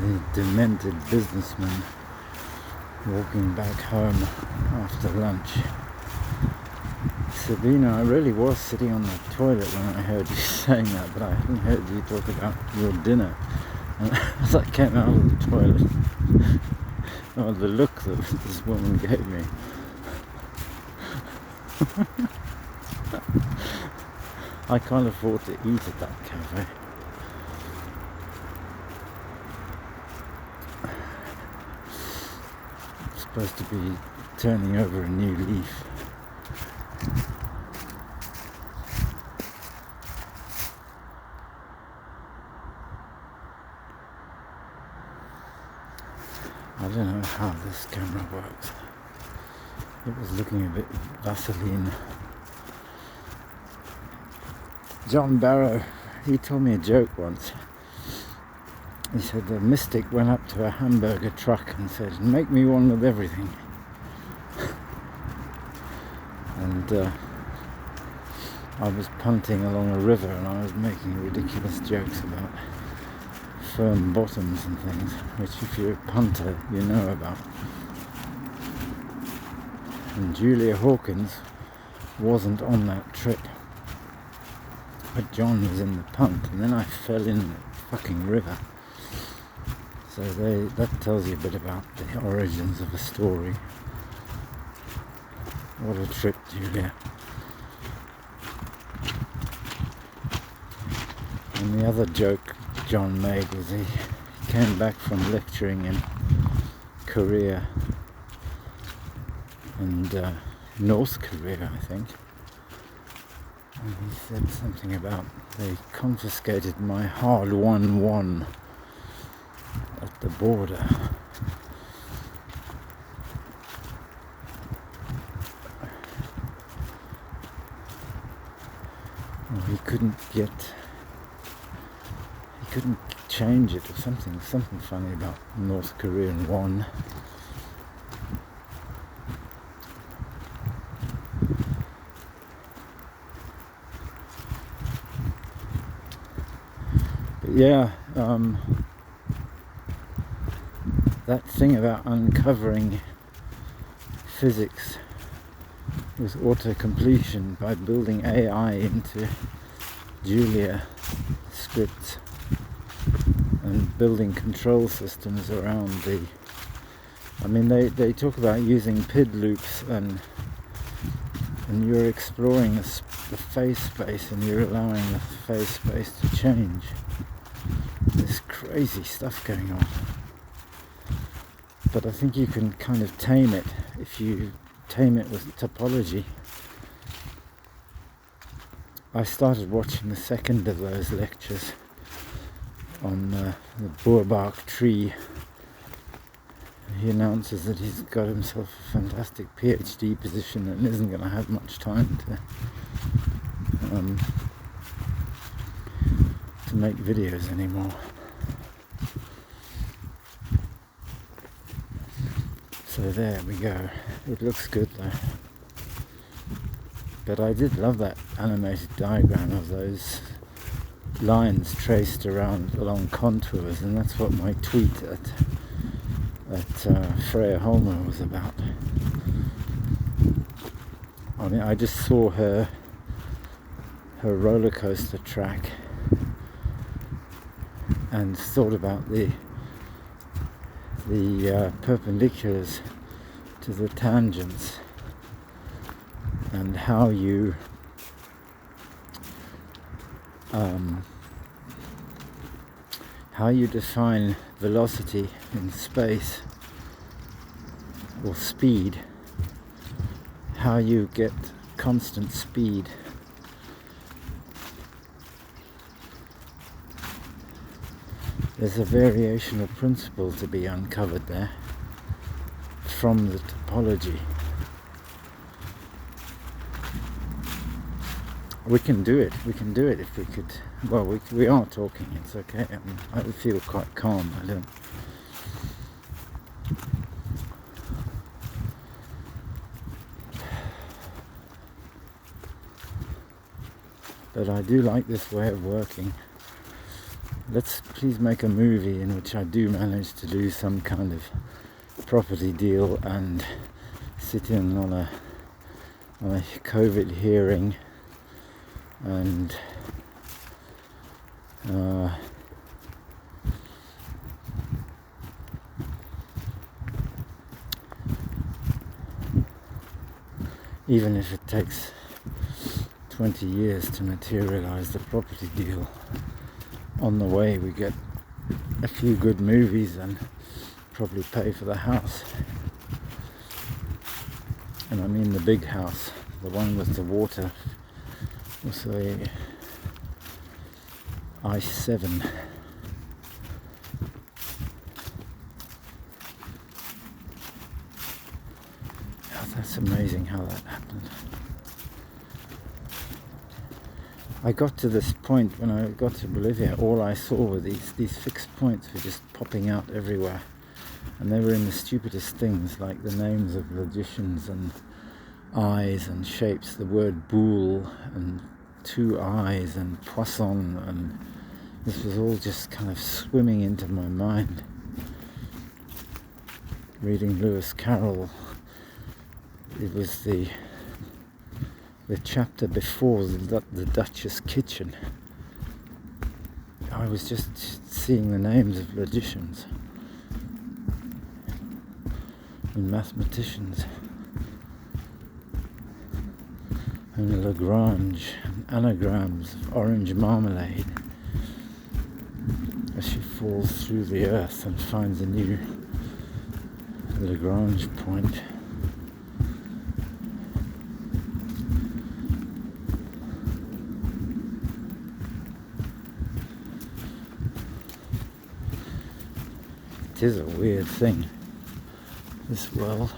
a demented businessman walking back home after lunch. Sabina, I really was sitting on the toilet when I heard you saying that, but I hadn't heard you talk about your dinner. And as I came out of the toilet, oh, the look that this woman gave me. I can't afford to eat at that cafe. I'm supposed to be turning over a new leaf. I don't know how this camera works. It was looking a bit Vaseline. John Barrow, he told me a joke once. He said the mystic went up to a hamburger truck and said, "Make me one with everything." And I was punting along a river and I was making ridiculous jokes about firm bottoms and things, which if you're a punter you know about. And Julia Hawkins wasn't on that trip, but John was in the punt, and then I fell in the fucking river. So that tells you a bit about the origins of a story. What a trip, Julia. And the other joke John made was he came back from lecturing in Korea and North Korea, I think, and he said something about they confiscated my hard-won won at the border. Well, he couldn't change it, or something funny about North Korean won. But yeah, that thing about uncovering physics with auto-completion by building AI into Julia scripts and building control systems around they talk about using PID loops, and you're exploring the phase space and you're allowing the phase space to change. There's crazy stuff going on. But I think you can kind of tame it if you tame it with topology. I started watching the second of those lectures on the Boerbark tree. He announces that he's got himself a fantastic PhD position and isn't going to have much time to make videos anymore. So there we go. It looks good though. But I did love that animated diagram of those lines traced along contours, and that's what my tweet at Freya Holmer was about. I mean, I just saw her roller coaster track and thought about the perpendiculars to the tangents and how you define velocity in space or speed, how you get constant speed. There's a variational principle to be uncovered there from the topology. We can do it if we could. Well, we are talking, it's okay. I mean, I feel quite calm. I don't. But I do like this way of working. let's please make a movie in which I do manage to do some kind of property deal and sit in on a COVID hearing and even if it takes 20 years to materialize the property deal, on the way we get a few good movies and probably pay for the house. And I mean the big house, the one with the water, also a I-7. That's amazing how that happened. I got to this point when I got to Bolivia, all I saw were these fixed points were just popping out everywhere. And they were in the stupidest things, like the names of logicians and eyes and shapes, the word boule and two eyes and poisson, and this was all just kind of swimming into my mind. Reading Lewis Carroll, it was the chapter before the Duchess Kitchen. I was just seeing the names of logicians and mathematicians and Lagrange and anagrams of orange marmalade as she falls through the earth and finds a new Lagrange point. It is a weird thing, this world.